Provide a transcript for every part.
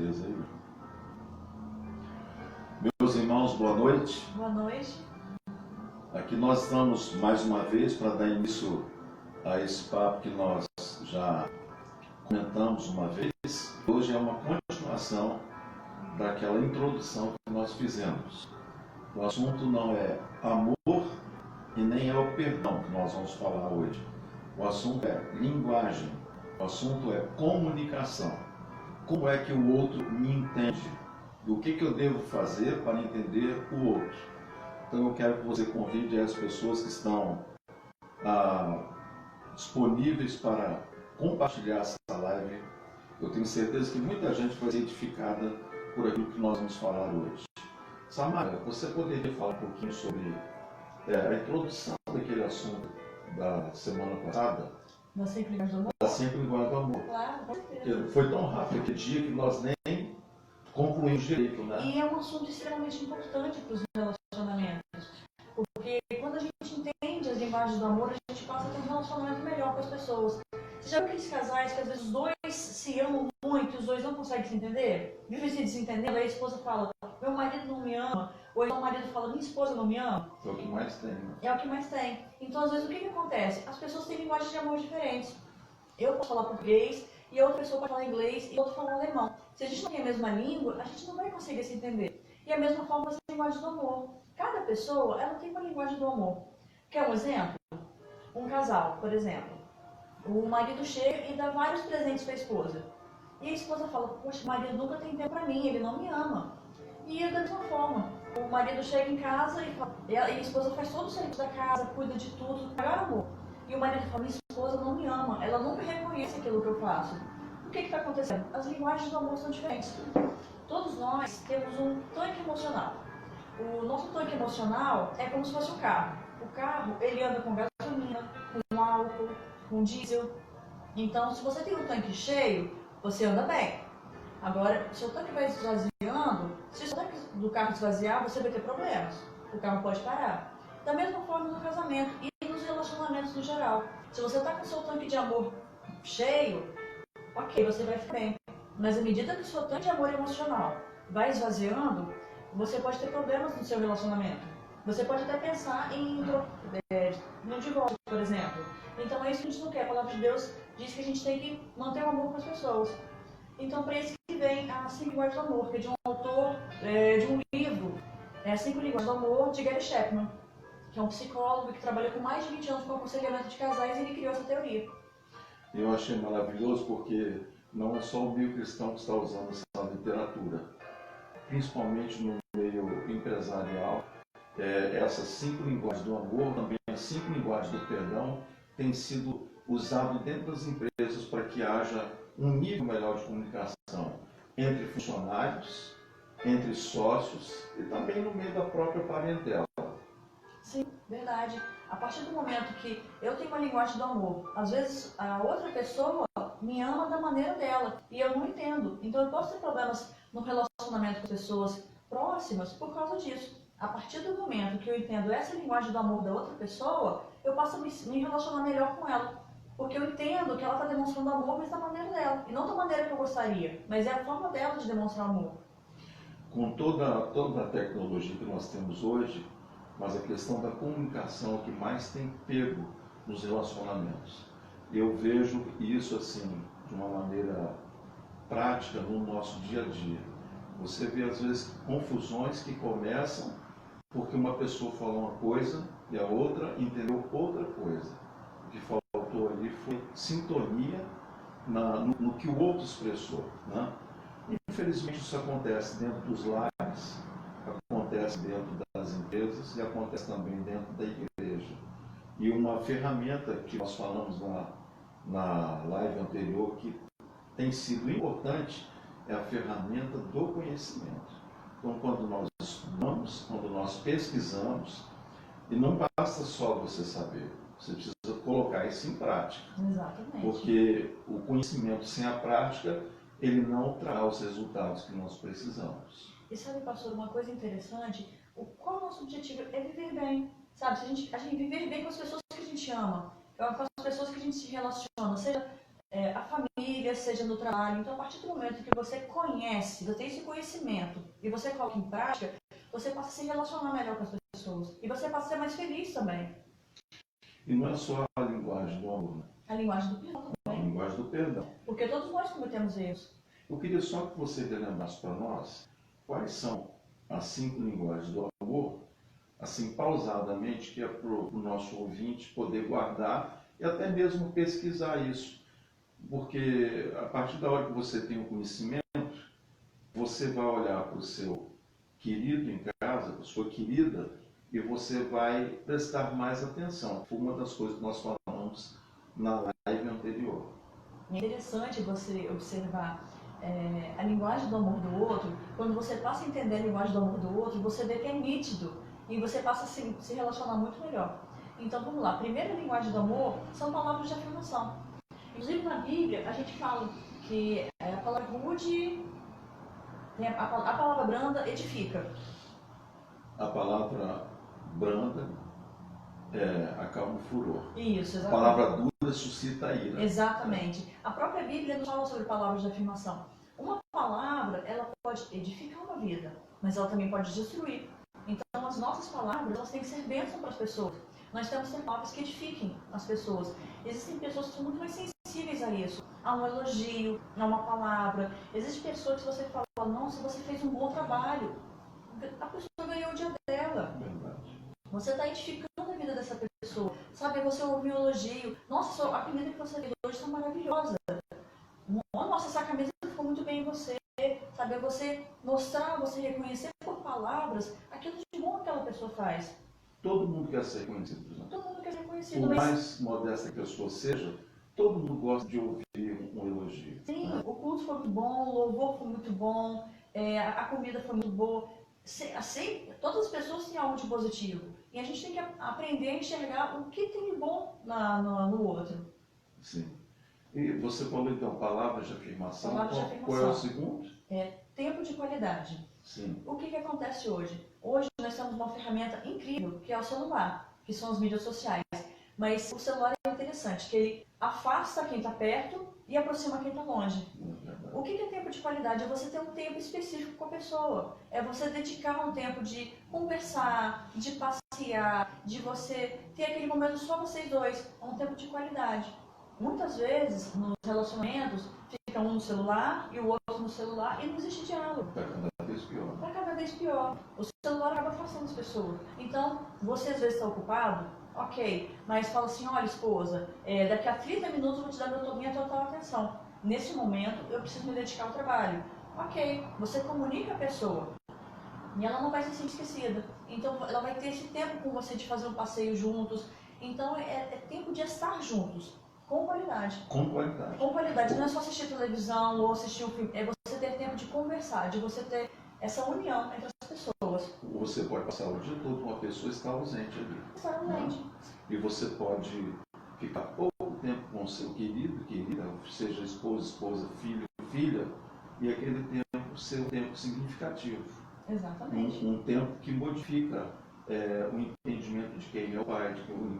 beleza aí? Meus irmãos, boa noite. Boa noite. Aqui nós estamos mais uma vez para dar início a esse papo que nós já comentamos uma vez. Hoje é uma continuação daquela introdução que nós fizemos. O assunto não é amor e nem é o perdão que nós vamos falar hoje. O assunto é linguagem, o assunto é comunicação. Como é que o outro me entende? E o que eu devo fazer para entender o outro? Então eu quero que você convide as pessoas que estão disponíveis para compartilhar essa live. Eu tenho certeza que muita gente vai ser edificada por aquilo que nós vamos falar hoje. Samara, você poderia falar um pouquinho sobre a introdução daquele assunto da semana passada? Das 5 linguagens do amor? Das 5 linguagens do amor. Claro, com certeza. Foi tão rápido aquele dia que nós nem concluímos direito, né? E é um assunto extremamente importante para os relacionamentos. Porque quando a gente entende as linguagens do amor, a gente passa a ter um relacionamento melhor com as pessoas. Você já viu aqueles casais que às vezes os dois se amam muito e os dois não conseguem se entender? Vivem se desentendendo, aí a esposa fala, meu marido não me ama. Ou então o marido fala, minha esposa não me ama. É o que mais tem, né? É o que mais tem. Então, às vezes, o que acontece? As pessoas têm linguagens de amor diferentes. Eu posso falar português, e outra pessoa pode falar inglês, e outra falar alemão. Se a gente não tem a mesma língua, a gente não vai conseguir se entender. E a mesma forma das linguagens do amor. Cada pessoa, ela tem uma linguagem do amor. Quer um exemplo? Um casal, por exemplo. O marido chega e dá vários presentes para a esposa. E a esposa fala, poxa, o marido nunca tem tempo para mim, ele não me ama. E é da mesma forma. O marido chega em casa e a esposa faz todo o serviço da casa, cuida de tudo, maior amor. E o marido fala, minha esposa não me ama, ela nunca reconhece aquilo que eu faço. O que está acontecendo? As linguagens do amor são diferentes. Todos nós temos um tanque emocional. O nosso tanque emocional é como se fosse um carro. O carro, ele anda com gasolina, com álcool, com diesel. Então, se você tem um tanque cheio, você anda bem. Agora, se o tanque vai esvaziando, se o tanque do carro esvaziar, você vai ter problemas. O carro pode parar. Da mesma forma no casamento e nos relacionamentos no geral. Se você está com o seu tanque de amor cheio, ok, você vai ficar bem. Mas à medida que o seu tanque de amor emocional vai esvaziando, você pode ter problemas no seu relacionamento. Você pode até pensar no divórcio, por exemplo. Então é isso que a gente não quer. A palavra de Deus diz que a gente tem que manter o amor com as pessoas. Então, para isso que vem as 5 linguagens do amor, que é de um autor de um livro, 5 linguagens do amor, de Gary Chapman, que é um psicólogo que trabalha com mais de 20 anos com aconselhamento de casais e ele criou essa teoria. Eu achei maravilhoso porque não é só o meio cristão que está usando essa literatura, principalmente no meio empresarial. Essas 5 linguagens do amor, também as 5 linguagens do perdão, têm sido usado dentro das empresas para que haja um nível melhor de comunicação entre funcionários, entre sócios e também no meio da própria parentela. Sim, verdade. A partir do momento que eu tenho uma linguagem do amor, às vezes a outra pessoa me ama da maneira dela e eu não entendo. Então eu posso ter problemas no relacionamento com pessoas próximas por causa disso. A partir do momento que eu entendo essa linguagem do amor da outra pessoa, eu passo a me relacionar melhor com ela. Porque eu entendo que ela está demonstrando amor, mas da maneira dela. E não da maneira que eu gostaria, mas é a forma dela de demonstrar amor. Com toda a tecnologia que nós temos hoje, mas a questão da comunicação é o que mais tem pego nos relacionamentos. Eu vejo isso assim, de uma maneira prática no nosso dia a dia. Você vê às vezes confusões que começam porque uma pessoa falou uma coisa e a outra entendeu outra coisa. O que faltou ali foi sintonia no que o outro expressou, né? Infelizmente isso acontece dentro dos lares, acontece dentro das empresas e acontece também dentro da igreja. E uma ferramenta que nós falamos na live anterior que tem sido importante é a ferramenta do conhecimento. Então, quando nós estudamos, quando nós pesquisamos, e não basta só você saber, você precisa colocar isso em prática. Exatamente. Porque o conhecimento sem a prática, ele não trará os resultados que nós precisamos. E sabe, pastor, uma coisa interessante? Qual é o nosso objetivo? É viver bem. Sabe, a gente viver bem com as pessoas que a gente ama, com as pessoas que a gente se relaciona, seja a família, seja no trabalho. Então, a partir do momento que você conhece, você tem esse conhecimento e você coloca em prática, você passa a se relacionar melhor com as pessoas. E você passa a ser mais feliz também. E não é só a linguagem do amor, né? A linguagem do perdão A também. linguagem do perdão. Porque todos nós cometemos erros. Eu queria só que você relembrasse para nós quais são as 5 linguagens do amor, assim, pausadamente, que é para o nosso ouvinte poder guardar e até mesmo pesquisar isso. Porque a partir da hora que você tem o conhecimento, você vai olhar para o seu querido em casa, para a sua querida, e você vai prestar mais atenção. Foi uma das coisas que nós falamos na live anterior. É interessante você observar a linguagem do amor do outro. Quando você passa a entender a linguagem do amor do outro, você vê que é nítido e você passa a se relacionar muito melhor. Então vamos lá, a primeira linguagem do amor são palavras de afirmação. Inclusive na Bíblia a gente fala que a palavra rude, a palavra branda edifica. A palavra branda acalma o furor. Isso, A exatamente. palavra dura suscita a ira. Exatamente. A própria Bíblia nos fala sobre palavras de afirmação. Uma palavra, ela pode edificar uma vida, mas ela também pode destruir. Então, as nossas palavras, elas têm que ser bênção para as pessoas. Nós temos que ter palavras que edifiquem as pessoas. Existem pessoas que são muito mais sensíveis a isso, a um elogio, a uma palavra. Existem pessoas que você fala, nossa, você fez um bom trabalho. A pessoa ganhou o dia dela. Verdade. Você está edificando a vida dessa pessoa. Sabe, você ouviu um elogio. Nossa, a comida que você fez hoje está maravilhosa. Nossa, essa camisa ficou muito bem em você. Sabe, você mostrar, você reconhecer por palavras aquilo de bom que aquela pessoa faz. Todo mundo quer ser conhecido. Né? Todo mundo quer ser conhecido. Por Mas mais modesta que a pessoa seja, todo mundo gosta de ouvir um elogio. sim, Né? o culto foi muito bom, o louvor foi muito bom, a comida foi muito boa. Assim, todas as pessoas têm algo de positivo. E a gente tem que aprender a enxergar o que tem de bom no outro. Sim. E você falou então palavras de afirmação. Palavras de afirmação. Qual é o segundo? Tempo de qualidade. Sim. O que acontece hoje? Hoje nós temos uma ferramenta incrível, que é o celular, que são as mídias sociais. Mas o celular é interessante, que ele afasta quem está perto e aproxima quem está longe. O que é tempo de qualidade? É você ter um tempo específico com a pessoa. É você dedicar um tempo de conversar, de passear, de você ter aquele momento só vocês dois. É um tempo de qualidade. Muitas vezes, nos relacionamentos, fica um no celular e o outro no celular e não existe diálogo. Está cada vez pior. Está cada vez pior. O celular acaba afastando as pessoas. Então, você às vezes está ocupado, ok, mas fala assim, olha esposa, daqui a 30 minutos eu vou te dar minha total atenção. Nesse momento, eu preciso me dedicar ao trabalho. Ok, você comunica a pessoa e ela não vai se sentir esquecida. Então, ela vai ter esse tempo com você de fazer um passeio juntos. Então, é tempo de estar juntos, com qualidade. Com qualidade. Com qualidade. Não é só assistir televisão ou assistir um filme. É você ter tempo de conversar, de você ter essa união entre as pessoas. Você pode passar o dia todo com uma pessoa e estar ausente ali. Estar ausente. E você pode ficar pouco tempo com o seu querido, querida, seja esposa, filho, filha, e aquele tempo ser um tempo significativo. Exatamente. Um tempo que modifica o entendimento de quem é o pai,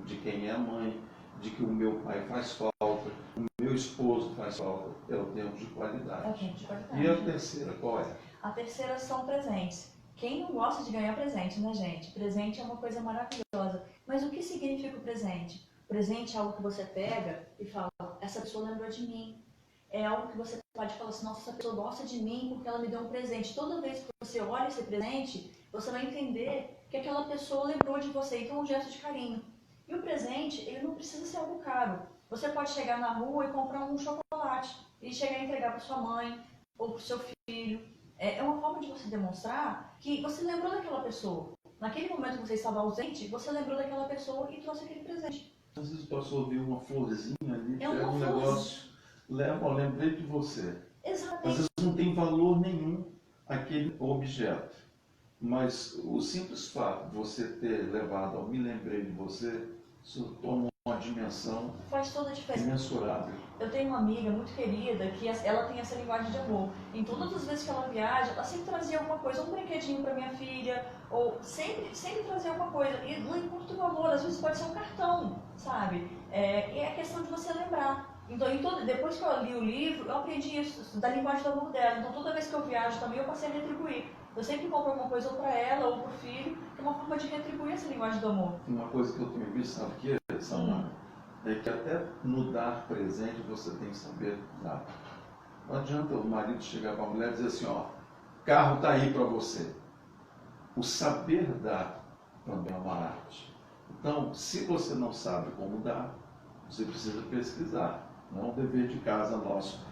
de quem é a mãe, de que o meu pai faz falta, o meu esposo faz falta. É o tempo de qualidade. É o tempo de qualidade. E a terceira, qual é? A terceira são presentes. Quem não gosta de ganhar presente, né, gente? Presente é uma coisa maravilhosa. Mas o que significa o presente? Presente é algo que você pega e fala, essa pessoa lembrou de mim. É algo que você pode falar assim, nossa, essa pessoa gosta de mim porque ela me deu um presente. Toda vez que você olha esse presente, você vai entender que aquela pessoa lembrou de você. Então é um gesto de carinho. E o presente, ele não precisa ser algo caro. Você pode chegar na rua e comprar um chocolate e chegar e entregar para sua mãe ou para o seu filho. É uma forma de você demonstrar que você lembrou daquela pessoa. Naquele momento que você estava ausente, você lembrou daquela pessoa e trouxe aquele presente. Às vezes posso ouvir uma florzinha ali, É uma pega um flor. negócio, lembrei de você. Exatamente. Às vezes não tem valor nenhum aquele objeto. Mas o simples fato de você ter levado ao me lembrei de você, isso toma uma dimensão Faz toda a diferença. imensurável. Eu tenho uma amiga muito querida que ela tem essa linguagem de amor. Em todas as vezes que ela viaja, ela sempre trazia alguma coisa, um brinquedinho para minha filha, ou sempre trazia alguma coisa. E não importa o valor, às vezes pode ser um cartão, sabe? E é questão de você lembrar. Então, depois que eu li o livro, eu aprendi isso, da linguagem do amor dela. Então, toda vez que eu viajo também, eu passei a retribuir. Eu sempre compro alguma coisa ou para ela ou para o filho, que é uma forma de retribuir essa linguagem do amor. Uma coisa que eu tenho visto, sabe o que é, Samara? É que até no dar presente você tem que saber dar. Não adianta o marido chegar para a mulher e dizer assim, ó, carro está aí para você. O saber dar também é uma arte. Então, se você não sabe como dar, você precisa pesquisar. Não é um dever de casa nosso.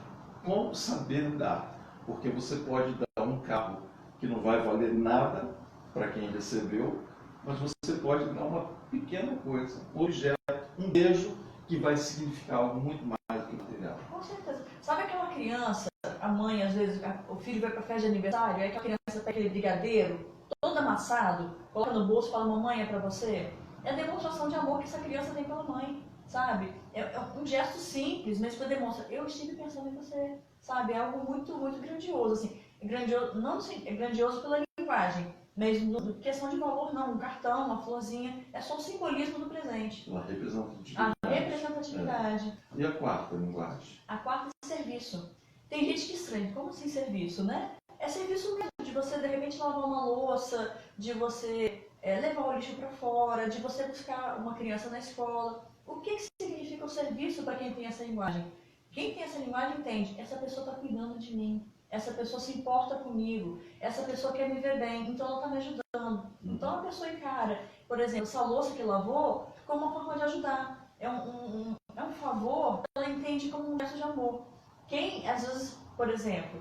Como saber dar? Porque você pode dar um carro que não vai valer nada para quem recebeu, mas você pode dar uma pequena coisa, um objeto, um beijo, que vai significar algo muito mais do que material. Com certeza. Sabe aquela criança, a mãe, às vezes, o filho vai para festa de aniversário, aí aquela criança pega aquele brigadeiro, todo amassado, coloca no bolso e fala, mamãe, é para você? É a demonstração de amor que essa criança tem pela mãe, sabe? É um gesto simples, mas que demonstra, eu estive pensando em você, sabe? É algo muito, muito grandioso, assim. É grandioso, não assim, é grandioso pela linguagem, mas questão de valor não, um cartão, uma florzinha, é só o simbolismo do presente. A representatividade. A representatividade. É. E a quarta linguagem? A quarta é serviço. Tem gente que estranha, como assim serviço, né? É serviço mesmo, de você de repente lavar uma louça, de você levar o lixo para fora, de você buscar uma criança na escola. O que significa o serviço para quem tem essa linguagem? Quem tem essa linguagem entende, essa pessoa está cuidando de mim, essa pessoa se importa comigo, essa pessoa quer me ver bem, então ela está me ajudando. Então a pessoa encara, por exemplo, essa louça que lavou como uma forma de ajudar. É um favor, ela entende como um gesto de amor. Quem, às vezes, por exemplo,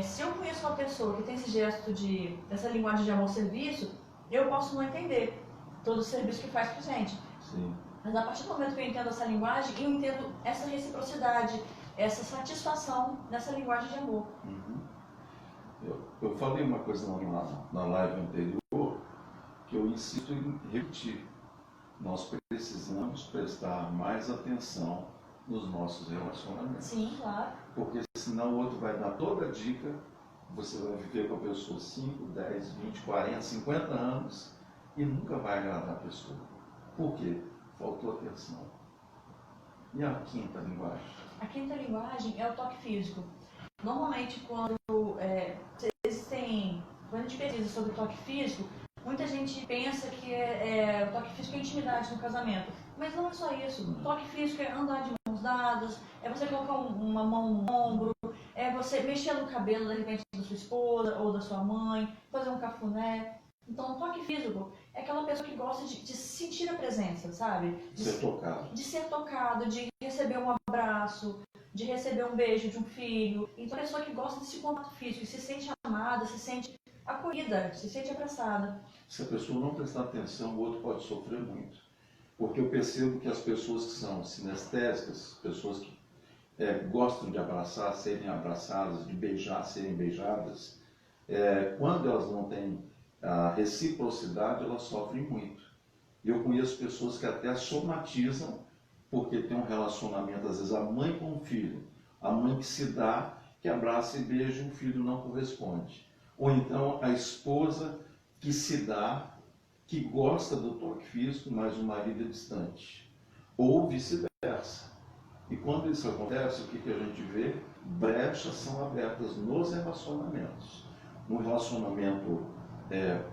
se eu conheço uma pessoa que tem esse gesto essa linguagem de amor-serviço, eu posso não entender todo o serviço que faz pra gente. Sim. Mas a partir do momento que eu entendo essa linguagem, eu entendo essa reciprocidade, essa satisfação nessa linguagem de amor. Eu falei uma coisa na live anterior que eu insisto em repetir. Nós precisamos prestar mais atenção nos nossos relacionamentos. Sim, claro. Porque senão o outro vai dar toda a dica, você vai viver com a pessoa 5, 10, 20, 40, 50 anos e nunca vai agradar a pessoa. Por quê? Faltou atenção. E a quinta linguagem? A quinta linguagem é o toque físico. Normalmente, quando a gente pesquisa sobre o toque físico, muita gente pensa que o toque físico é intimidade no casamento. Mas não é só isso. O toque físico é andar de mãos dadas, é você colocar uma mão no ombro, é você mexer no cabelo, de repente, da sua esposa ou da sua mãe, fazer um cafuné. Então, o toque físico é aquela pessoa que gosta de sentir a presença, sabe? De ser tocado. De ser tocado, de receber um abraço, de receber um beijo de um filho. Então, a pessoa que gosta desse contato físico, se sente amada, se sente acolhida, se sente abraçada. Se a pessoa não prestar atenção, o outro pode sofrer muito. Porque eu percebo que as pessoas que são sinestésicas, pessoas que gostam de abraçar, serem abraçadas, de beijar, serem beijadas, quando elas não têm a reciprocidade, elas sofrem muito. Eu conheço pessoas que até somatizam porque tem um relacionamento, às vezes, a mãe com o filho, a mãe que se dá, que abraça e beija, o filho não corresponde. Ou então a esposa que se dá, que gosta do toque físico, mas o marido é distante. Ou vice-versa. E quando isso acontece, o que a gente vê? Brechas são abertas nos relacionamentos. No relacionamento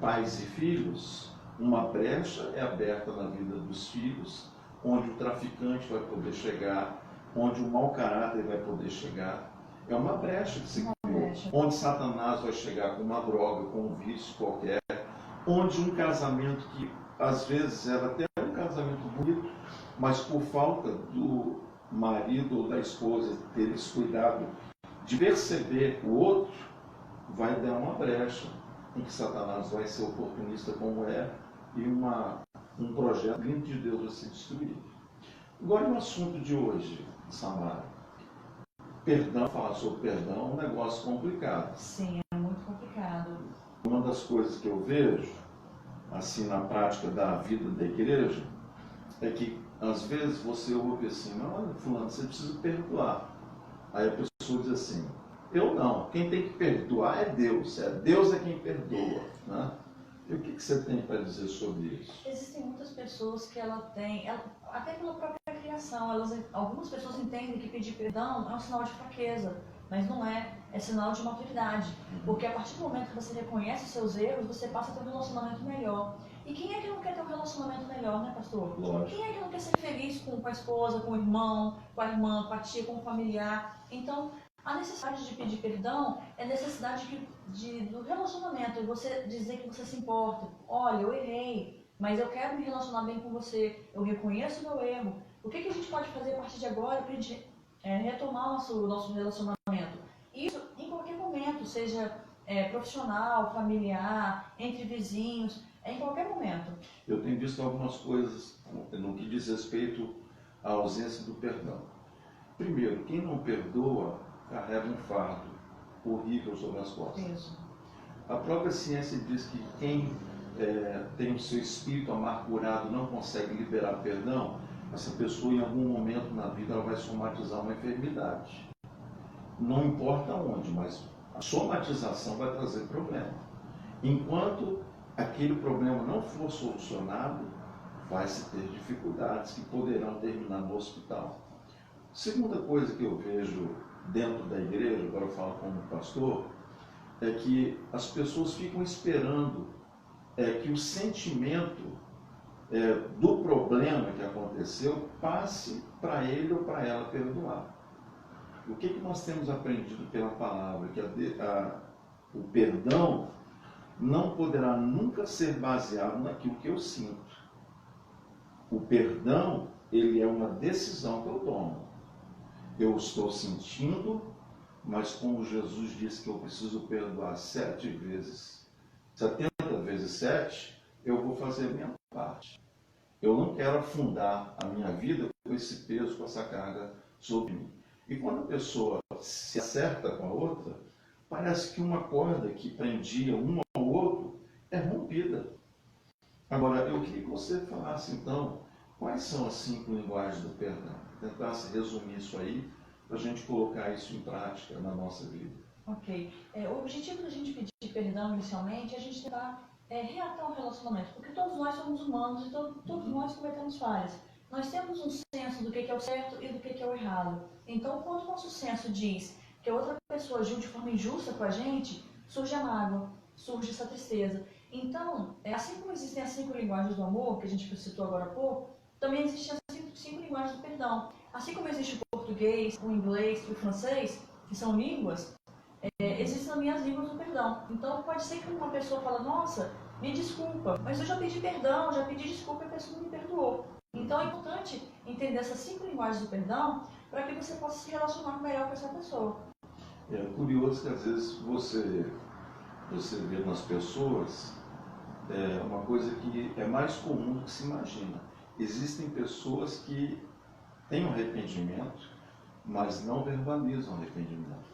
pais e filhos, uma brecha é aberta na vida dos filhos, onde o traficante vai poder chegar, onde o mau caráter vai poder chegar. É uma brecha que se criou, onde Satanás vai chegar com uma droga, com um vício qualquer, onde um casamento que às vezes era até um casamento bonito, mas por falta do marido ou da esposa ter esse cuidado de perceber o outro, vai dar uma brecha em que Satanás vai ser oportunista como e um projeto lindo de Deus vai ser destruído. Agora o assunto de hoje, Samara. Perdão, falar sobre perdão é um negócio complicado. Sim, é muito complicado. Uma das coisas que eu vejo, assim, na prática da vida da igreja, é que Às vezes você ouve assim, mas olha, fulano, você precisa perdoar. Aí a pessoa diz assim, eu não, quem tem que perdoar é Deus é quem perdoa. Né? E o que você tem para dizer sobre isso? Existem muitas pessoas que até pela própria criação, algumas pessoas entendem que pedir perdão é um sinal de fraqueza, mas não é sinal de maturidade. Porque a partir do momento que você reconhece os seus erros, você passa a ter um relacionamento melhor. E quem é que não quer ter um relacionamento melhor, né, pastor? Lógico. Quem é que não quer ser feliz com a esposa, com o irmão, com a irmã, com a tia, com o familiar? Então, a necessidade de pedir perdão é necessidade do relacionamento, você dizer que você se importa. Olha, eu errei, mas eu quero me relacionar bem com você, eu reconheço o meu erro. O que a gente pode fazer a partir de agora para a gente retomar o nosso relacionamento? Isso em qualquer momento, seja profissional, familiar, entre vizinhos, em qualquer momento. Eu tenho visto algumas coisas no que diz respeito à ausência do perdão. Primeiro, quem não perdoa carrega um fardo horrível sobre as costas. Isso. A própria ciência diz que quem tem o seu espírito amargurado não consegue liberar perdão, essa pessoa em algum momento na vida ela vai somatizar uma enfermidade. Não importa onde, mas a somatização vai trazer problema. Enquanto aquele problema não for solucionado, vai-se ter dificuldades que poderão terminar no hospital. Segunda coisa que eu vejo dentro da igreja, agora eu falo como pastor, é que as pessoas ficam esperando que o sentimento do problema que aconteceu passe para ele ou para ela perdoar. O que nós temos aprendido pela palavra? Que o perdão não poderá nunca ser baseado naquilo que eu sinto. O perdão, ele é uma decisão que eu tomo. Eu estou sentindo, mas como Jesus disse que eu preciso perdoar 7 vezes, 70 vezes 7, eu vou fazer a minha parte. Eu não quero afundar a minha vida com esse peso, com essa carga sobre mim. E quando a pessoa se acerta com a outra, parece que uma corda que prendia um ao outro é rompida. Agora, eu queria que você falasse então, quais são as 5 linguagens do perdão? Tentasse resumir isso aí, para a gente colocar isso em prática na nossa vida. Ok. O objetivo da gente pedir perdão inicialmente é a gente tentar reatar um relacionamento, porque todos nós somos humanos e todos nós cometemos falhas. Nós temos um senso do que é o certo e do que é o errado. Então, quando o nosso senso diz que a outra pessoa agiu de forma injusta com a gente, surge a mágoa, surge essa tristeza. Então, assim como existem as 5 linguagens do amor, que a gente citou agora há pouco, também existem as 5 linguagens do perdão. Assim como existe o português, o inglês e o francês, que são línguas, existem também as línguas do perdão. Então, pode ser que uma pessoa fale, nossa, me desculpa, mas eu já pedi perdão, já pedi desculpa e a pessoa não me perdoou. Então, é importante entender essas 5 linguagens do perdão para que você possa se relacionar melhor com essa pessoa. É curioso que às vezes você vê nas pessoas uma coisa que é mais comum do que se imagina. Existem pessoas que têm um arrependimento, mas não verbalizam arrependimento.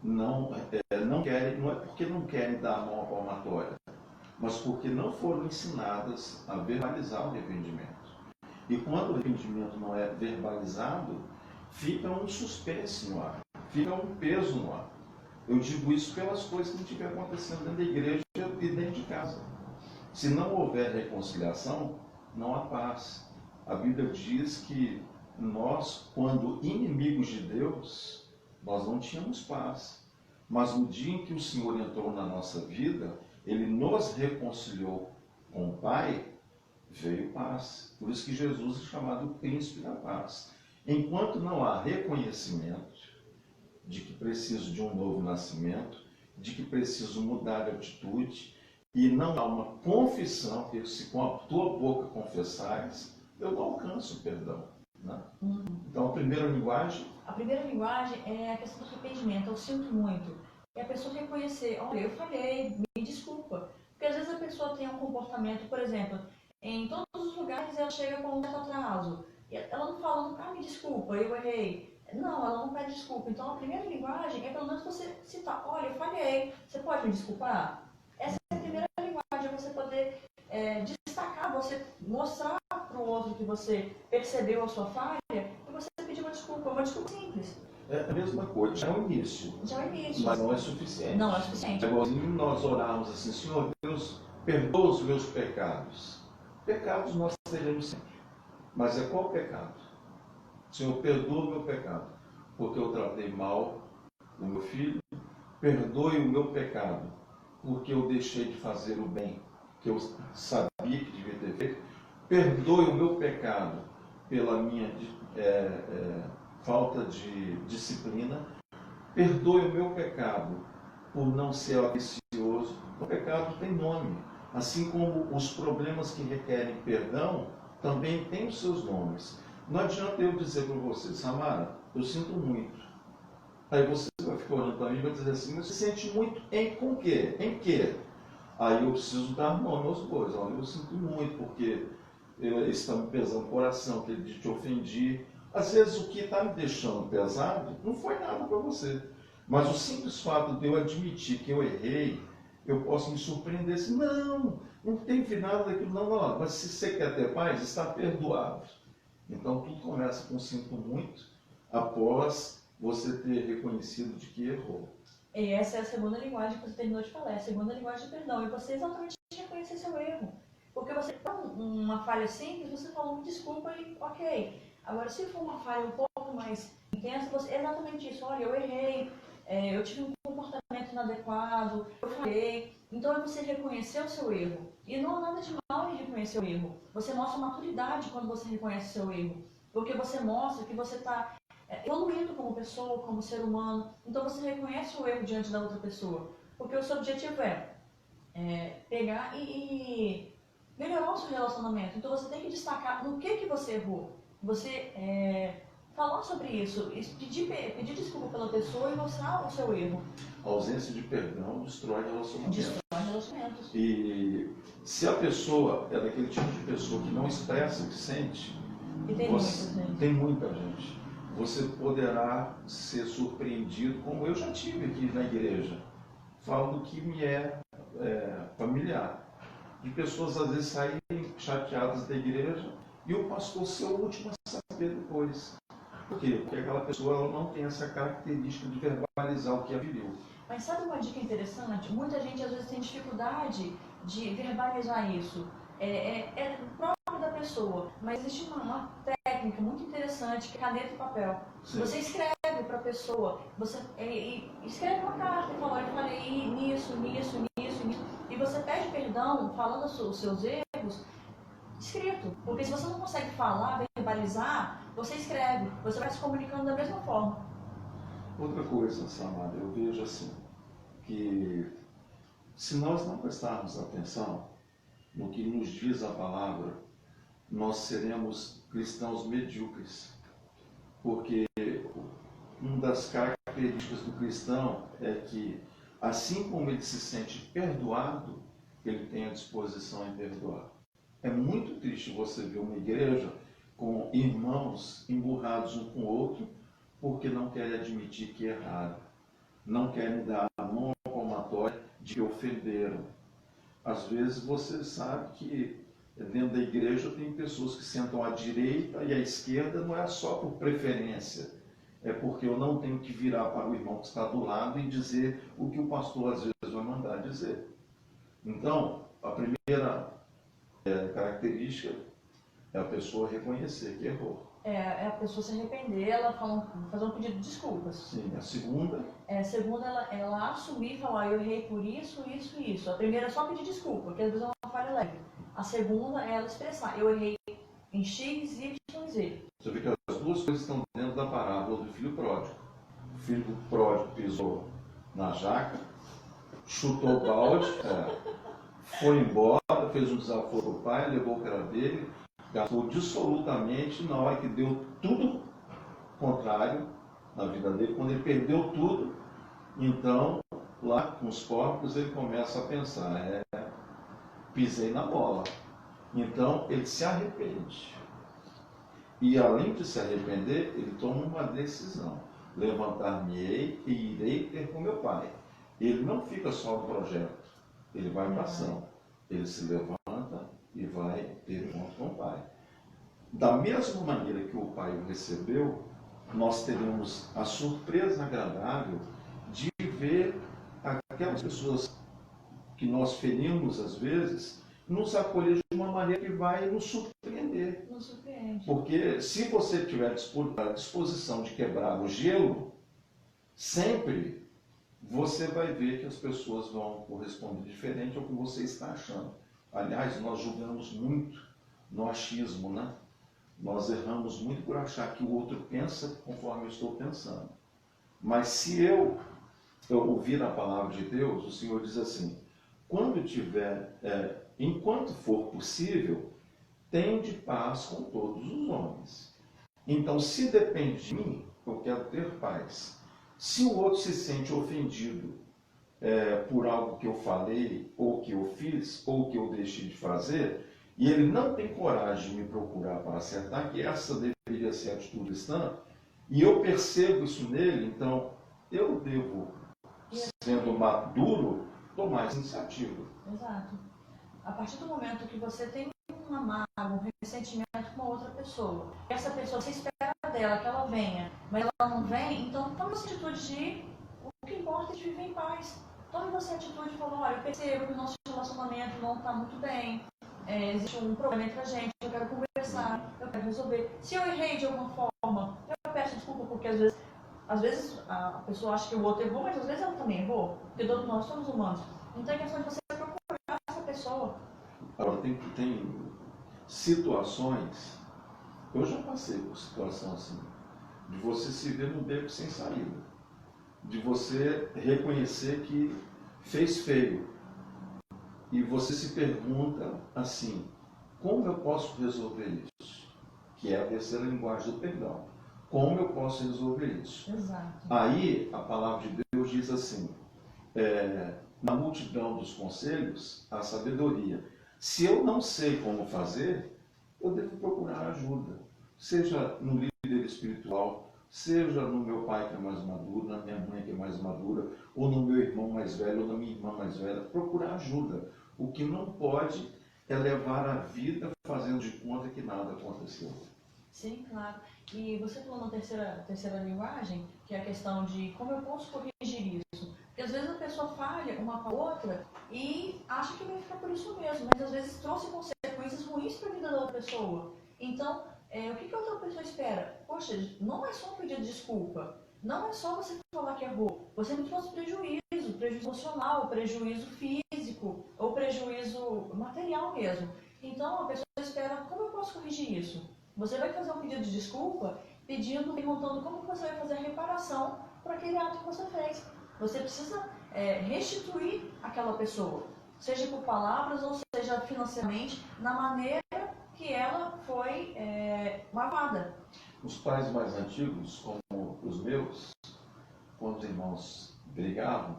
Não querem, não é porque não querem dar a mão à palmatória, mas porque não foram ensinadas a verbalizar o arrependimento. E quando o arrependimento não é verbalizado, fica um suspense no ar, fica um peso no ar. Eu digo isso pelas coisas que estiver acontecendo dentro da igreja e dentro de casa. Se não houver reconciliação, não há paz. A Bíblia diz que nós, quando inimigos de Deus, nós não tínhamos paz. Mas no dia em que o Senhor entrou na nossa vida, Ele nos reconciliou com o Pai, veio paz. Por isso que Jesus é chamado o príncipe da paz. Enquanto não há reconhecimento de que preciso de um novo nascimento, de que preciso mudar de atitude, e não há uma confissão, que se com a tua boca confessares, eu não alcanço o perdão. Né? Então, a primeira linguagem... A primeira linguagem é a questão do arrependimento. Eu sinto muito. É a pessoa reconhecer, olha, eu falhei, me desculpa. Porque às vezes a pessoa tem um comportamento, por exemplo, em todos os lugares ela chega com um certo atraso. E ela não fala, me desculpa, eu errei. Não, ela não pede desculpa. Então, a primeira linguagem é pelo menos você citar, olha, eu falhei, você pode me desculpar? Essa é a primeira linguagem, é você poder destacar, você mostrar para o outro que você percebeu a sua falha e você pedir uma desculpa simples. É a mesma coisa, já é o início. Já é o início. Mas não é suficiente. Não é suficiente. É igualzinho nós orarmos assim, Senhor Deus, perdoa os meus pecados. Pecados nós teremos sempre. Mas é qual pecado? Senhor, perdoa o meu pecado, porque eu tratei mal o meu filho. Perdoe o meu pecado, porque eu deixei de fazer o bem que eu sabia que devia ter feito. Perdoe o meu pecado pela minha falta de disciplina. Perdoe o meu pecado por não ser ambicioso. O pecado tem nome. Assim como os problemas que requerem perdão também têm os seus nomes. Não adianta eu dizer para você, Samara, eu sinto muito. Aí você vai ficar olhando para mim e vai dizer assim, mas você sente muito com o quê? Em quê? Aí eu preciso dar nome aos bois. Olha, eu sinto muito porque está me pesando o coração, que ele te ofendi. Às vezes o que está me deixando pesado não foi nada para você. Mas o simples fato de eu admitir que eu errei, eu posso me surpreender assim, não teve nada daquilo, não. Mas se você quer ter paz, está perdoado. Então tudo começa com sinto muito, após você ter reconhecido de que errou. E essa é a segunda linguagem que você terminou de falar, é a segunda linguagem de perdão. E você exatamente reconhecer seu erro. Porque você, uma falha simples, você falou uma desculpa e ok. Agora, se for uma falha um pouco mais intensa, você, é exatamente isso. Olha, eu errei, eu tive um comportamento inadequado, eu falhei. Então, é você reconhecer o seu erro. E não há nada de mal em reconhecer o erro. Você mostra maturidade quando você reconhece o seu erro. Porque você mostra que você está evoluindo como pessoa, como ser humano. Então, você reconhece o erro diante da outra pessoa. Porque o seu objetivo é pegar e melhorar o seu relacionamento. Então, você tem que destacar no que você errou. Você falar sobre isso, pedir desculpa pela pessoa e mostrar o seu erro. A ausência de perdão destrói relacionamentos. Destrói relacionamentos. E se a pessoa é daquele tipo de pessoa que não expressa o que sente, E tem muita gente. Você poderá ser surpreendido, como eu já tive aqui na igreja, falando que me é familiar. De pessoas às vezes saírem chateadas da igreja e o pastor ser o último a saber depois. Por quê? Porque aquela pessoa ela não tem essa característica de verbalizar o que a viveu. Mas sabe uma dica interessante? Muita gente às vezes tem dificuldade de verbalizar isso. É próprio da pessoa, mas existe uma técnica muito interessante que é caneta e papel. Sim. Você escreve para a pessoa, você escreve uma carta, fala, eu falei nisso, e você pede perdão falando os seus erros escrito. Porque se você não consegue falar, verbalizar, você escreve, você vai se comunicando da mesma forma. Outra coisa, Samara, eu vejo assim, que se nós não prestarmos atenção no que nos diz a palavra, nós seremos cristãos medíocres. Porque uma das características do cristão é que, assim como ele se sente perdoado, ele tem a disposição em perdoar. É muito triste você ver uma igreja com irmãos emburrados um com o outro, porque não querem admitir que erraram. Não querem dar a mão palmatória de que ofenderam. Às vezes você sabe que dentro da igreja tem pessoas que sentam à direita e à esquerda, não é só por preferência, é porque eu não tenho que virar para o irmão que está do lado e dizer o que o pastor às vezes vai mandar dizer. Então, a primeira característica é a pessoa reconhecer que errou. É a pessoa se arrepender, ela fazer um pedido de desculpas. Sim, a segunda? A segunda, ela assumir e falar, eu errei por isso, isso e isso. A primeira é só pedir desculpa, porque às vezes é uma falha leve. A segunda é ela expressar, eu errei em X, Y e Z. Você vê que as duas coisas estão dentro da parábola do filho pródigo. O filho pródigo pisou na jaca, chutou o balde, foi embora, fez um desaforo para o pai, levou o cara dele, gastou dissolutamente na hora que deu tudo contrário na vida dele. Quando ele perdeu tudo, então, lá com os corpos, ele começa a pensar, pisei na bola. Então, ele se arrepende. E além de se arrepender, ele toma uma decisão. Levantar-me-ei e irei ter com meu pai. Ele não fica só no projeto, ele vai para a ação. Ele se levanta e vai ter encontro com o pai. Da mesma maneira que o Pai o recebeu, nós teremos a surpresa agradável de ver aquelas pessoas que nós ferimos às vezes, nos acolher de uma maneira que vai nos surpreender. Nos surpreende. Porque se você tiver a disposição de quebrar o gelo, sempre você vai ver que as pessoas vão corresponder diferente ao que você está achando. Aliás, nós julgamos muito no achismo, né? Nós erramos muito por achar que o outro pensa conforme eu estou pensando. Mas se eu ouvir a palavra de Deus, o Senhor diz assim: quando tiver, enquanto for possível, tende paz com todos os homens. Então, se depende de mim, eu quero ter paz. Se o outro se sente ofendido por algo que eu falei, ou que eu fiz, ou que eu deixei de fazer, e ele não tem coragem de me procurar para acertar, que essa deveria ser a atitude cristã, e eu percebo isso nele, então eu devo, sendo maduro, tomar essa iniciativa. Exato. A partir do momento que você tem uma mágoa, um ressentimento com outra pessoa, essa pessoa, você espera dela que ela venha, mas ela não vem, então tome essa atitude de ir. O que importa é de viver em paz. Tome você a atitude de falar: olha, eu percebo que o nosso relacionamento não está muito bem, existe um problema entre a gente, eu quero conversar, eu quero resolver. Se eu errei de alguma forma, eu peço desculpa, porque às vezes a pessoa acha que o outro errou, mas às vezes ela também errou, porque todos nós somos humanos. Então é questão de você procurar essa pessoa. Agora, tem situações, eu já passei por situação assim, de você se ver num beco sem saída, de você reconhecer que fez feio, e você se pergunta assim: como eu posso resolver isso? Que é a terceira linguagem do perdão. Como eu posso resolver isso? Exato. Aí a palavra de Deus diz assim: na multidão dos conselhos, a sabedoria. Se eu não sei como fazer, eu devo procurar ajuda. Seja no líder espiritual, seja no meu pai que é mais maduro, na minha mãe que é mais madura, ou no meu irmão mais velho, ou na minha irmã mais velha. Procurar ajuda. O que não pode é levar a vida fazendo de conta que nada aconteceu. Sim, claro. E você falou na terceira linguagem, que é a questão de como eu posso corrigir isso. Porque às vezes a pessoa falha uma com a outra e acha que vai ficar por isso mesmo, mas às vezes trouxe consequências ruins para a vida da outra pessoa. Então, o que a outra pessoa espera? Poxa, não é só um pedido de desculpa, não é só você falar que errou. Você me trouxe prejuízo emocional, prejuízo físico, ou prejuízo material mesmo. Então, a pessoa espera: como eu posso corrigir isso? Você vai fazer um pedido de desculpa, perguntando como você vai fazer a reparação para aquele ato que você fez. Você precisa restituir aquela pessoa, seja por palavras ou seja financeiramente, na maneira que ela foi magoada. Os pais mais antigos, como os meus, quando os irmãos brigavam,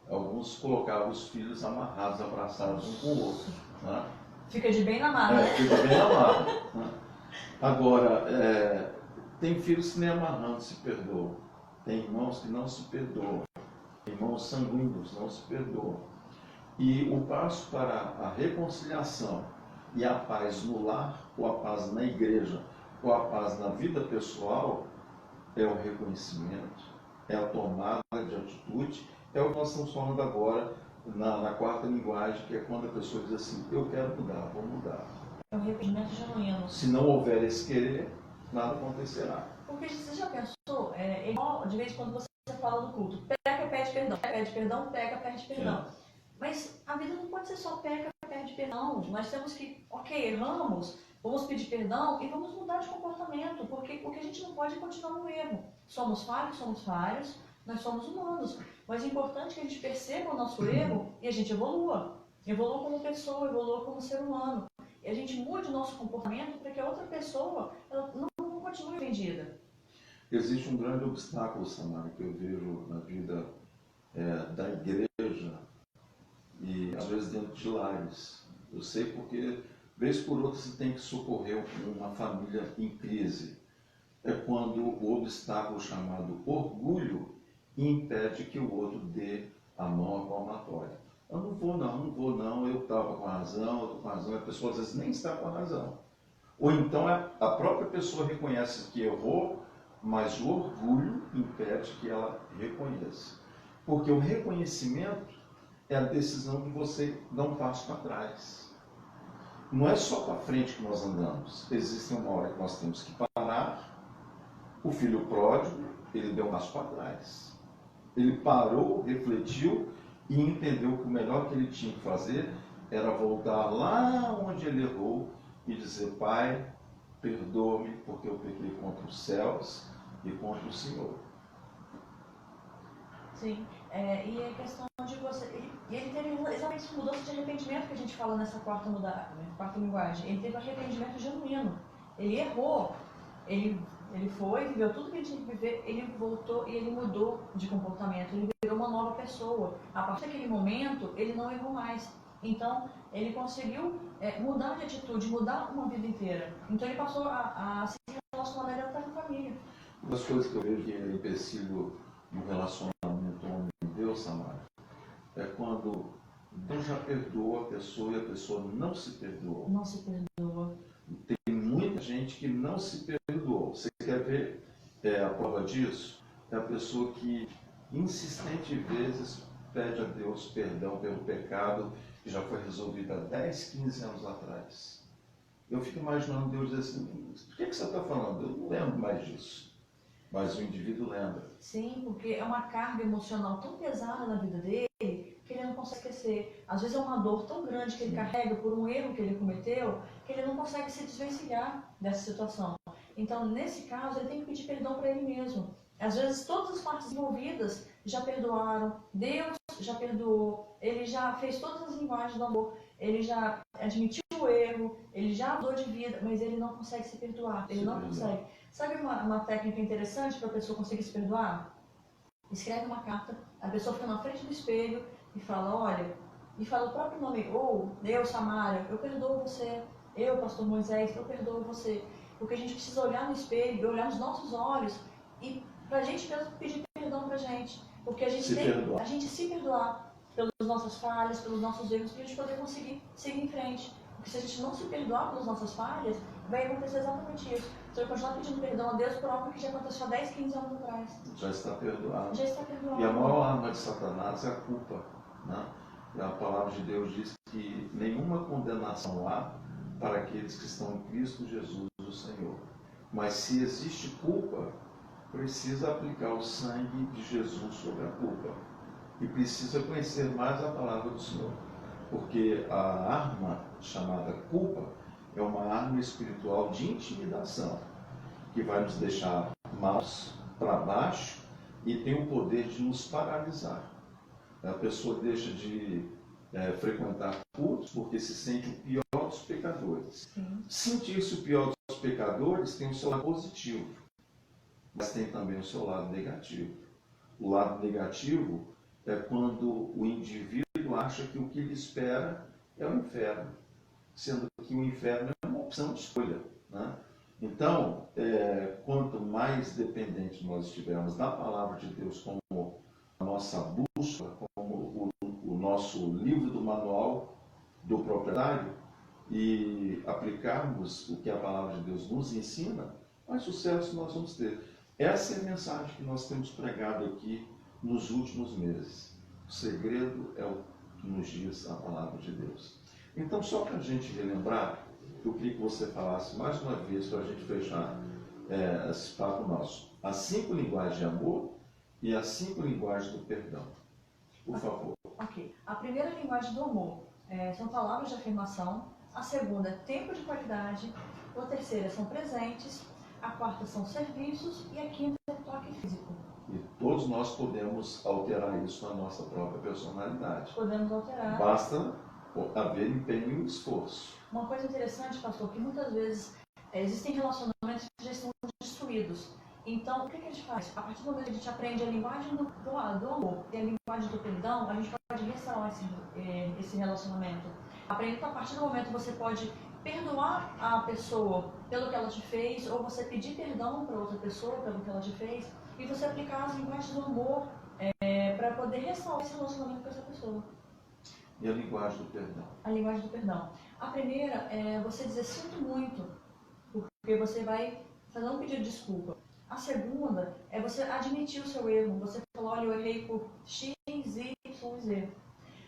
alguns colocavam os filhos amarrados, abraçados um com o outro. Né? Fica de bem na marra, né? Fica bem na marra. Né? Agora, tem filhos que nem amarrando se perdoam. Tem irmãos que não se perdoam. Irmãos sanguíneos não se perdoam. E o passo para a reconciliação e a paz no lar, ou a paz na igreja, ou a paz na vida pessoal, é o reconhecimento, é a tomada de atitude, é o que nós estamos falando agora na quarta linguagem, que é quando a pessoa diz assim: eu quero mudar, vou mudar. É um arrependimento genuíno. Se não houver esse querer, nada acontecerá. Porque você já pensou, igual de vez em quando você fala no culto: peca, pede perdão, pede perdão, peca, pede perdão. Mas a vida não pode ser só peca, pede perdão. Nós temos que, erramos, vamos pedir perdão e vamos mudar de comportamento, porque o que a gente não pode é continuar no erro. Somos falhos, nós somos humanos. Mas é importante que a gente perceba o nosso erro e a gente evolua. Evolua como pessoa, evolua como ser humano. E a gente mude o nosso comportamento para que a outra pessoa ela não continue ofendida. Existe um grande obstáculo, Samara, que eu vejo na vida da igreja e às vezes dentro de lares. Eu sei porque, vez por outra, você tem que socorrer uma família em crise. É quando o obstáculo chamado orgulho impede que o outro dê a mão à palmatória. Eu não vou não, eu estava com a razão, eu estou com a razão, e a pessoa às vezes nem está com a razão. Ou então a própria pessoa reconhece que errou, mas o orgulho impede que ela reconheça. Porque o reconhecimento é a decisão de você dar um passo para trás. Não é só para frente que nós andamos. Existe uma hora que nós temos que parar. O filho pródigo, ele deu um passo para trás. Ele parou, refletiu e entendeu que o melhor que ele tinha que fazer era voltar lá onde ele errou e dizer: Pai, perdoa-me porque eu pequei contra os céus e contra o Senhor. Sim, e a questão de você... Ele teve exatamente essa mudança de arrependimento que a gente fala nessa quarta linguagem. Ele teve arrependimento genuíno. Ele errou. Ele foi, viveu tudo que ele tinha que viver, ele voltou e ele mudou de comportamento. Ele virou uma nova pessoa. A partir daquele momento, ele não errou mais. Então, ele conseguiu mudar de atitude, mudar uma vida inteira. Então, ele passou a se relacionar melhor com a família. Uma das coisas que eu vejo que é empecilho no relacionamento homem-Deus, Samara, é quando Deus já perdoa a pessoa e a pessoa não se perdoou. Não se perdoa. Tem muita gente que não se perdoou. Você quer ver a prova disso? É a pessoa que insistentemente vezes pede a Deus perdão pelo pecado que já foi resolvido há 10, 15 anos atrás. Eu fico imaginando Deus dizer assim: por que você está falando? Eu não lembro mais disso. Mas o indivíduo lembra. Sim, porque é uma carga emocional tão pesada na vida dele que ele não consegue esquecer. Às vezes é uma dor tão grande que ele carrega por um erro que ele cometeu que ele não consegue se desvencilhar dessa situação. Então, nesse caso, ele tem que pedir perdão para ele mesmo. Às vezes, todas as partes envolvidas já perdoaram, Deus já perdoou, ele já fez todas as linguagens do amor, ele já admitiu o erro, ele já mudou de vida, mas ele não consegue se perdoar, ele não consegue. Sabe uma técnica interessante para a pessoa conseguir se perdoar? Escreve uma carta, a pessoa fica na frente do espelho e fala: olha, e fala o próprio nome, ou eu, Samara, eu perdoo você, eu, pastor Moisés, eu perdoo você. Porque a gente precisa olhar no espelho, olhar nos nossos olhos e pra gente mesmo pedir perdão pra gente. Porque a gente a gente se perdoar pelas nossas falhas, pelos nossos erros, para a gente poder conseguir seguir em frente. Porque se a gente não se perdoar pelas nossas falhas, vai acontecer exatamente isso. Você vai continuar pedindo perdão a Deus por algo que já aconteceu há 10, 15 anos atrás. Já está perdoado. Já está perdoado. E a maior arma de Satanás é a culpa. Né? E a palavra de Deus diz que nenhuma condenação há para aqueles que estão em Cristo Jesus, o Senhor. Mas se existe culpa, precisa aplicar o sangue de Jesus sobre a culpa. E precisa conhecer mais a palavra do Senhor. Porque a arma chamada culpa é uma arma espiritual de intimidação, que vai nos deixar maus, para baixo, e tem o poder de nos paralisar. A pessoa deixa de frequentar cultos porque se sente o pior dos pecadores. Sentir-se o pior dos pecadores tem o seu lado positivo, mas tem também o seu lado negativo. O lado negativo é quando o indivíduo acha que o que lhe espera é o inferno, sendo que o inferno é uma opção de escolha. Né? Então, quanto mais dependente nós estivermos da palavra de Deus como a nossa bússola, como o nosso livro do manual do proprietário, e aplicarmos o que a palavra de Deus nos ensina, mais sucesso nós vamos ter. Essa é a mensagem que nós temos pregado aqui nos últimos meses. O segredo é o que nos diz a palavra de Deus. Então, só para a gente relembrar, eu queria que você falasse mais uma vez, para a gente fechar esse papo nosso, as 5 linguagens de amor e as 5 linguagens do perdão. Por favor. Ok. A primeira linguagem do amor são palavras de afirmação. A segunda é tempo de qualidade. A terceira são presentes. A quarta são serviços. E a quinta é toque físico. E todos nós podemos alterar isso na nossa própria personalidade. Podemos alterar. Basta haver empenho e esforço. Uma coisa interessante, pastor, que muitas vezes existem relacionamentos que já estão destruídos. Então, o que a gente faz? A partir do momento que a gente aprende a linguagem do amor e a linguagem do perdão, a gente pode restaurar esse relacionamento. Aprendendo, a partir do momento que você pode perdoar a pessoa pelo que ela te fez, ou você pedir perdão para outra pessoa pelo que ela te fez, e você aplicar as linguagens do amor para poder restaurar esse relacionamento com essa pessoa. E a linguagem do perdão? A linguagem do perdão. A primeira é você dizer sinto muito porque você vai fazer um pedido de desculpa. A segunda é você admitir o seu erro, você falar, olha, eu errei por X, Y, Z.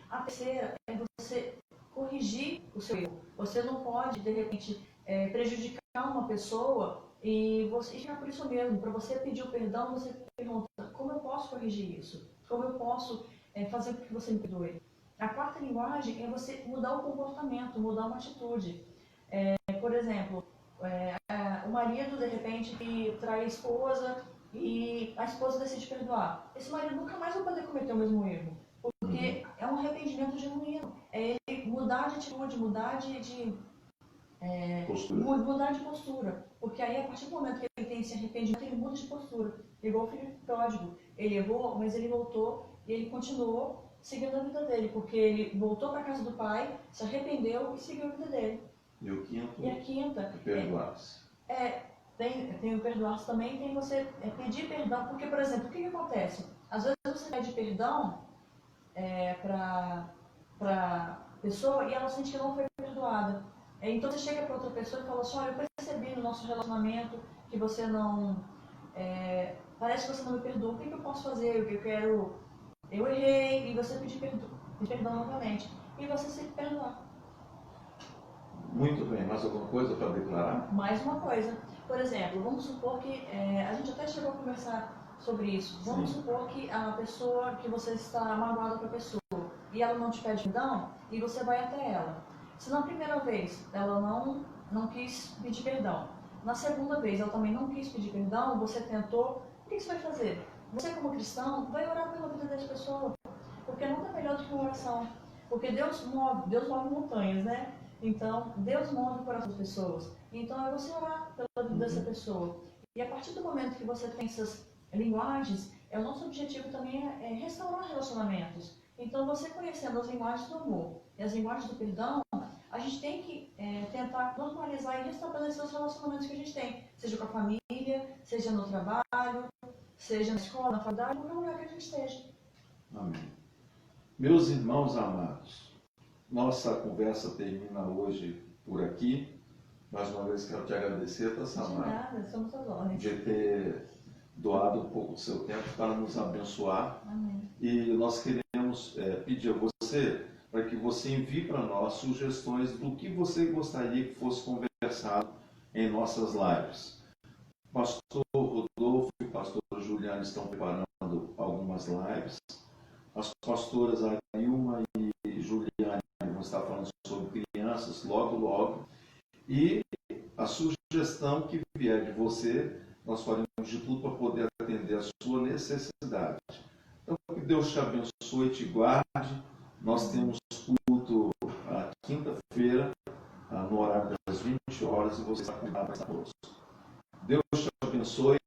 A terceira é você corrigir o seu erro. Você não pode, de repente, prejudicar uma pessoa e você ficar por isso mesmo. Para você pedir o perdão, você pergunta, como eu posso corrigir isso? Como eu posso fazer com que você me perdoe? A quarta linguagem é você mudar o comportamento, mudar uma atitude. Por exemplo, o marido, de repente, que trai a esposa e a esposa decide perdoar. Esse marido nunca mais vai poder cometer o mesmo erro, porque é um arrependimento genuíno. É ele mudar de atitude, mudar de postura. Porque aí, a partir do momento que ele tem esse arrependimento, ele muda de postura. Igual o filho pródigo. Ele errou, mas ele voltou e ele continuou seguindo a vida dele, porque ele voltou para a casa do pai, se arrependeu e seguiu a vida dele. E o quinto? E a quinta? Perdoar-se. Tem o perdoar-se também, tem você pedir perdão, porque, por exemplo, o que acontece? Às vezes você pede perdão para pessoa e ela sente que não foi perdoada. Então você chega para outra pessoa e fala assim, olha, eu percebi no nosso relacionamento que você não... parece que você não me perdoa, o que eu posso fazer? Eu errei, e você pedir perdão novamente. E você se perdoar. Muito bem, mais alguma coisa para declarar? Mais uma coisa. Por exemplo, vamos supor que, a gente até chegou a conversar sobre isso. Vamos supor que a pessoa, que você está magoada com a pessoa, e ela não te pede perdão, e você vai até ela. Se na primeira vez ela não quis pedir perdão, na segunda vez ela também não quis pedir perdão, você tentou, o que você vai fazer? Você, como cristão, vai orar pela vida dessa pessoa, porque nada é melhor do que uma oração. Porque Deus move montanhas, né? Então, Deus move o coração das pessoas. Então, é você orar pela vida dessa pessoa. E a partir do momento que você tem essas linguagens, o nosso objetivo também é restaurar relacionamentos. Então, você conhecendo as linguagens do amor e as linguagens do perdão, a gente tem que tentar normalizar e restabelecer os relacionamentos que a gente tem. Seja com a família, seja no trabalho, seja na escola, na faculdade, em qualquer lugar que a gente esteja. Amém. Meus irmãos amados, nossa conversa termina hoje por aqui. Mais uma vez quero te agradecer, Tassamara, De nada, somos as ordens. de ter doado um pouco do seu tempo para nos abençoar. Amém. E nós queremos pedir a você para que você envie para nós sugestões do que você gostaria que fosse conversado em nossas lives. O pastor Rodolfo e o pastor Juliano estão preparando algumas lives. As pastoras Arilma e Juliane vão estar falando sobre crianças logo. E a sugestão que vier de você, nós faremos de tudo para poder atender a sua necessidade. Então, que Deus te abençoe e te guarde. Nós temos culto a quinta-feira, no horário das 20 horas, e você está convidado para estar conosco. Deus te abençoe.